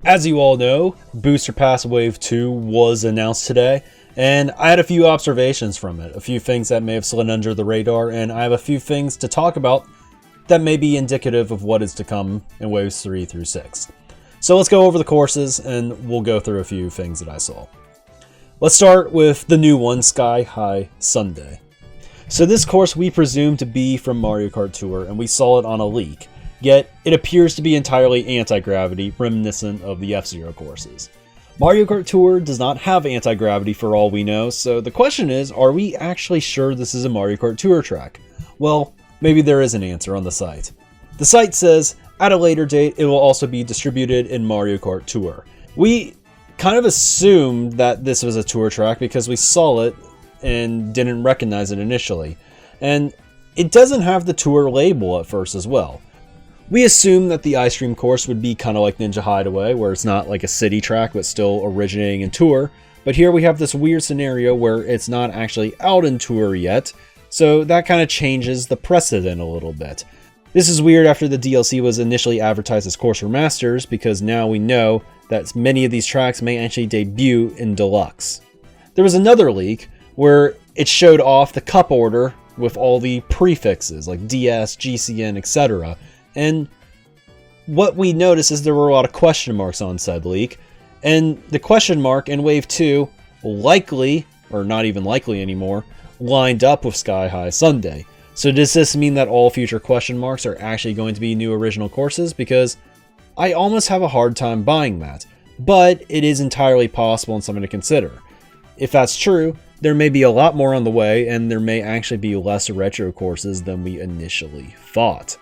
As you all know, Booster Pass Wave 2 was announced today, and I had a few observations from it, a few things that may have slid under the radar, and I have a few things to talk about that may be indicative of what is to come in Waves 3 through 6. So let's go over the courses, and we'll go through a few things that I saw. Let's start with the new one, Sky High Sundae. So this course we presume to be from Mario Kart Tour, and we saw it on a leak. Yet, it appears to be entirely anti-gravity, reminiscent of the F-Zero courses. Mario Kart Tour does not have anti-gravity for all we know, so the question is, are we actually sure this is a Mario Kart Tour track? Well, maybe there is an answer on the site. The site says, at a later date, it will also be distributed in Mario Kart Tour. We kind of assumed that this was a Tour track because we saw it and didn't recognize it initially. And it doesn't have the Tour label at first as well. We assumed that the Ice Cream course would be kind of like Ninja Hideaway, where it's not like a city track but still originating in Tour, but here we have this weird scenario where it's not actually out in Tour yet, so that kind of changes the precedent a little bit. This is weird after the DLC was initially advertised as Course Remasters, because now we know that many of these tracks may actually debut in Deluxe. There was another leak where it showed off the cup order with all the prefixes like DS, GCN, etc., and what we noticed is there were a lot of question marks on said leak, and the question mark in Wave 2 likely, or not even likely anymore, lined up with Sky High Sundae. So does this mean that all future question marks are actually going to be new original courses? Because I almost have a hard time buying that, but it is entirely possible and something to consider. If that's true, there may be a lot more on the way, and there may actually be less retro courses than we initially thought.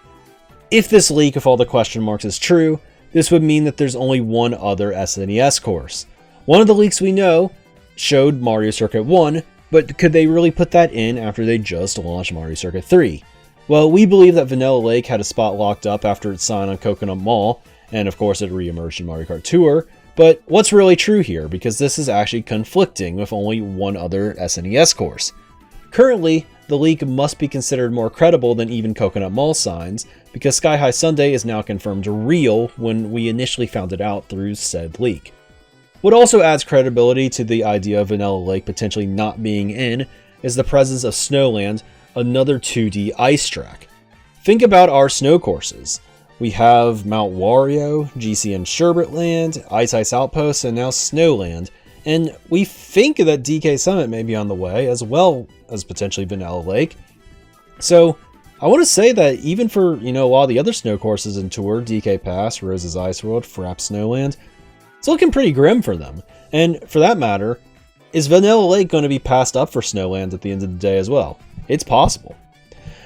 If this leak of all the question marks is true, this would mean that there's only one other SNES course. One of the leaks we know showed Mario Circuit 1, but could they really put that in after they just launched Mario Circuit 3? Well, we believe that Vanilla Lake had a spot locked up after it signed on Coconut Mall, and of course it re-emerged in Mario Kart Tour, but what's really true here, because this is actually conflicting with only one other SNES course. Currently, the leak must be considered more credible than even Coconut Mall signs, because Sky High Sundae is now confirmed real when we initially found it out through said leak. What also adds credibility to the idea of Vanilla Lake potentially not being in is the presence of Snowland, another 2D ice track. Think about our snow courses. We have Mount Wario, GCN Sherbetland, Ice Outpost, and now Snowland. And we think that DK Summit may be on the way, as well as potentially Vanilla Lake. So, I want to say that even for, a lot of the other snow courses in Tour, DK Pass, Rose's Ice World, Frapp Snowland, it's looking pretty grim for them. And for that matter, is Vanilla Lake going to be passed up for Snowland at the end of the day as well? It's possible.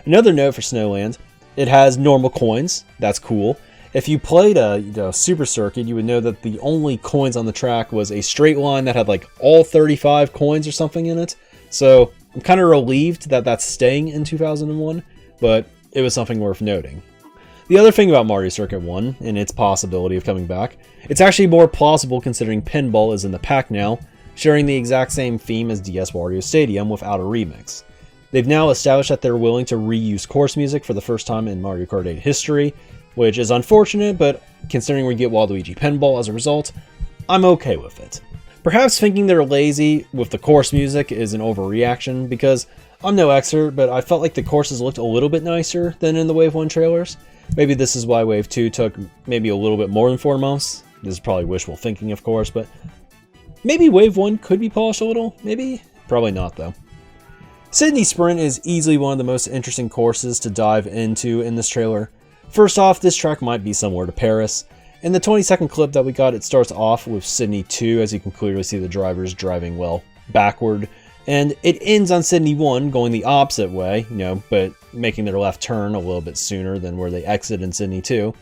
Another note for Snowland, it has normal coins. That's cool. If you played a Super Circuit, you would know that the only coins on the track was a straight line that had like all 35 coins or something in it. So I'm kind of relieved that that's staying in 2001, but it was something worth noting. The other thing about Mario Circuit 1 and its possibility of coming back, it's actually more plausible considering Pinball is in the pack now, sharing the exact same theme as DS Wario Stadium without a remix. They've now established that they're willing to reuse course music for the first time in Mario Kart 8 history, which is unfortunate, but considering we get Waluigi Pinball as a result, I'm okay with it. Perhaps thinking they're lazy with the course music is an overreaction, because I'm no expert, but I felt like the courses looked a little bit nicer than in the Wave 1 trailers. Maybe this is why Wave 2 took maybe a little bit more than 4 months. This is probably wishful thinking, of course, but maybe Wave 1 could be polished a little, maybe? Probably not, though. Sydney Sprint is easily one of the most interesting courses to dive into in this trailer. First off, this track might be somewhere to Paris. In the 20-second clip that we got, it starts off with Sydney 2, as you can clearly see the drivers driving, well, backward. And it ends on Sydney 1, going the opposite way, but making their left turn a little bit sooner than where they exit in Sydney 2.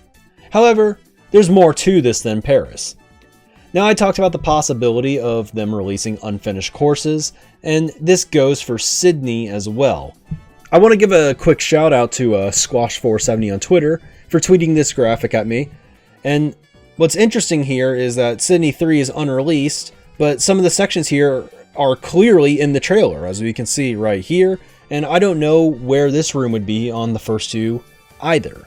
However, there's more to this than Paris. Now, I talked about the possibility of them releasing unfinished courses, and this goes for Sydney as well. I want to give a quick shout out to Squash470 on Twitter for tweeting this graphic at me. And what's interesting here is that Sydney 3 is unreleased, but some of the sections here are clearly in the trailer, as we can see right here, and I don't know where this room would be on the first two either.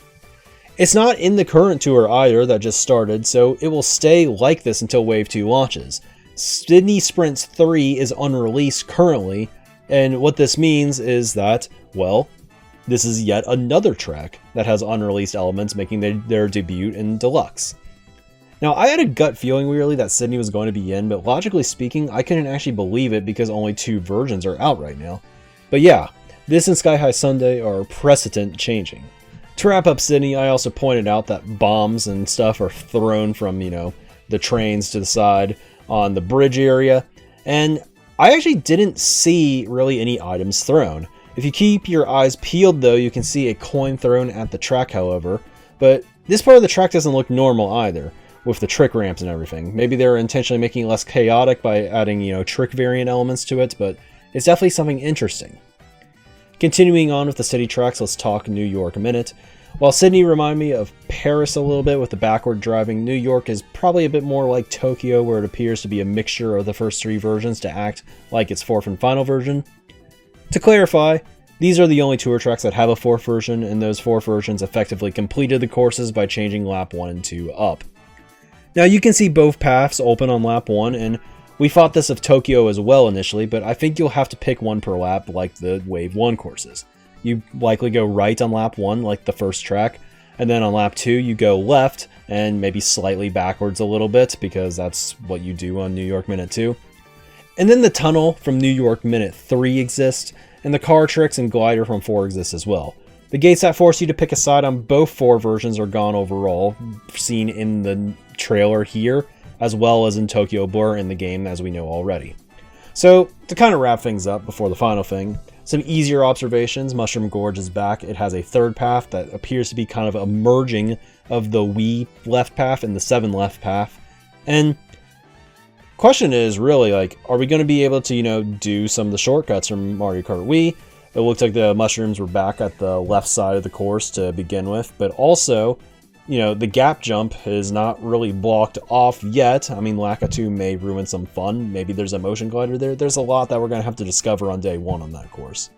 It's not in the current tour either that just started, so it will stay like this until Wave 2 launches. Sydney Sprints 3 is unreleased currently, and what this means is that, well, this is yet another track that has unreleased elements making their debut in Deluxe. Now, I had a gut feeling weirdly that Sydney was going to be in, but logically speaking, I couldn't actually believe it because only 2 versions are out right now. But yeah, this and Sky High Sunday are precedent changing. To wrap up Sydney, I also pointed out that bombs and stuff are thrown from, the trains to the side on the bridge area, and I actually didn't see really any items thrown. If you keep your eyes peeled though, you can see a coin thrown at the track however, but this part of the track doesn't look normal either, with the trick ramps and everything. Maybe they're intentionally making it less chaotic by adding, trick variant elements to it, but it's definitely something interesting. Continuing on with the city tracks, let's talk New York a minute. While Sydney reminded me of Paris a little bit with the backward driving, New York is probably a bit more like Tokyo, where it appears to be a mixture of the first 3 versions to act like its 4th and final version. To clarify, these are the only tour tracks that have a 4th version, and those 4 versions effectively completed the courses by changing lap 1 and 2 up. Now you can see both paths open on lap 1, and we thought this of Tokyo as well initially, but I think you'll have to pick one per lap like the Wave 1 courses. You likely go right on lap 1 like the first track, and then on lap 2 you go left and maybe slightly backwards a little bit because that's what you do on New York Minute 2. And then the tunnel from New York Minute 3 exists, and the car tricks and glider from 4 exist as well. The gates that force you to pick a side on both 4 versions are gone overall, seen in the trailer here, as well as in Tokyo Blur in the game as we know already. So, to kind of wrap things up before the final thing, some easier observations. Mushroom Gorge is back. It has a 3rd path that appears to be kind of a merging of the Wii left path and the 7 left path. And question is really are we going to be able to, do some of the shortcuts from Mario Kart Wii? It looked like the mushrooms were back at the left side of the course to begin with, but also, the gap jump is not really blocked off yet. I mean, Laka 2 may ruin some fun. Maybe there's a motion glider there. There's a lot that we're going to have to discover on day 1 on that course.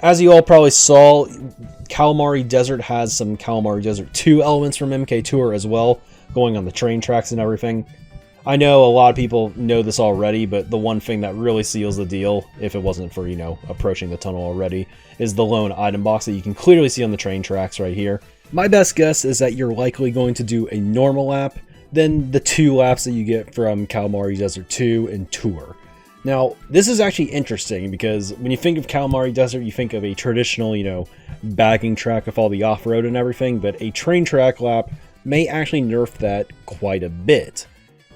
As you all probably saw, Kalimari Desert has some Kalimari Desert 2 elements from MK Tour as well, going on the train tracks and everything. I know a lot of people know this already, but the one thing that really seals the deal, if it wasn't for, approaching the tunnel already, is the lone item box that you can clearly see on the train tracks right here. My best guess is that you're likely going to do a normal lap, then the 2 laps that you get from Kalimari Desert 2 and Tour. Now, this is actually interesting because when you think of Kalimari Desert, you think of a traditional, bagging track with all the off-road and everything, but a train track lap may actually nerf that quite a bit.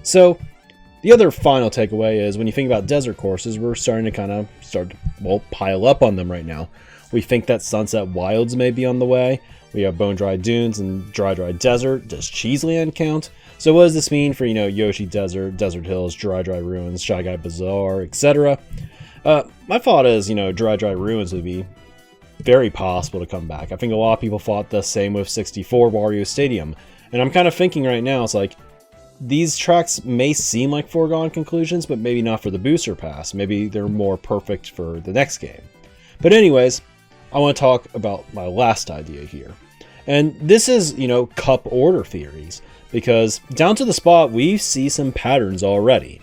So, the other final takeaway is when you think about desert courses, we're starting to pile up on them right now. We think that Sunset Wilds may be on the way. We have Bone Dry Dunes and Dry Desert. Does Cheeseland count? So what does this mean for, Yoshi Desert, Desert Hills, Dry Ruins, Shy Guy Bazaar, etc.? My thought is, Dry Ruins would be very possible to come back. I think a lot of people thought the same with 64 Wario Stadium. And I'm kind of thinking right now, it's like, these tracks may seem like foregone conclusions, but maybe not for the booster pass. Maybe they're more perfect for the next game. But anyways, I want to talk about my last idea here. And this is, cup order theories, because down to the spot, we see some patterns already.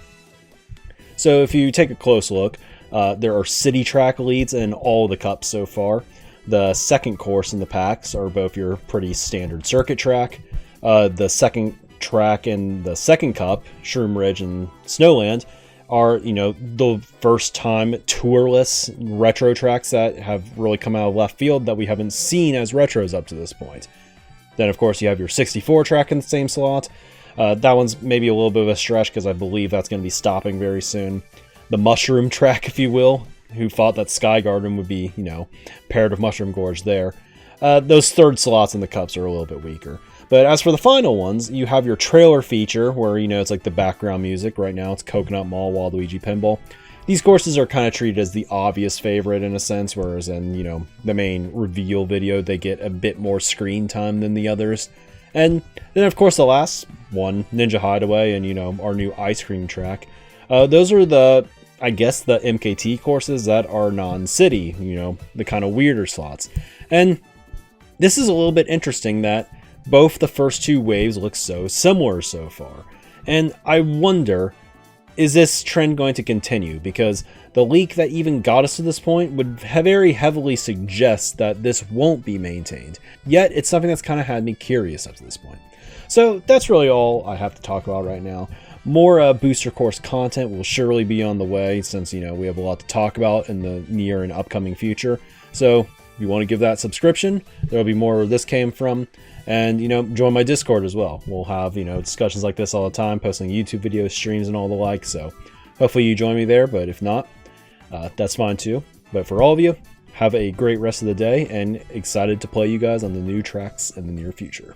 So if you take a close look, there are city track leads in all the cups so far. The second course in the packs are both your pretty standard circuit track. The second track in the second cup, Shroom Ridge and Snowland, are, the first time tourless retro tracks that have really come out of left field that we haven't seen as retros up to this point. Then, of course, you have your 64 track in the same slot. That one's maybe a little bit of a stretch because I believe that's going to be stopping very soon. The Mushroom track, if you will. Who thought that Sky Garden would be, paired with Mushroom Gorge there. Those third slots in the cups are a little bit weaker. But as for the final ones, you have your trailer feature where, it's like the background music. Right now it's Coconut Mall, Waluigi Pinball. These courses are kind of treated as the obvious favorite in a sense, whereas in, the main reveal video, they get a bit more screen time than the others. And then, of course, the last one, Ninja Hideaway and, our new ice cream track. Those are the MKT courses that are non-city, the kind of weirder slots. And this is a little bit interesting that both the first two waves look so similar so far. And I wonder, is this trend going to continue? Because the leak that even got us to this point would very heavily suggest that this won't be maintained. Yet, it's something that's kind of had me curious up to this point. So that's really all I have to talk about right now. More booster course content will surely be on the way, since, you know, we have a lot to talk about in the near and upcoming future. So if you want to give that subscription, there will be more where this came from. And, you know, join my Discord as well. We'll have, you know, discussions like this all the time, posting YouTube videos, streams, and all the like. So hopefully you join me there, but if not, that's fine too. But for all of you, have a great rest of the day, and excited to play you guys on the new tracks in the near future.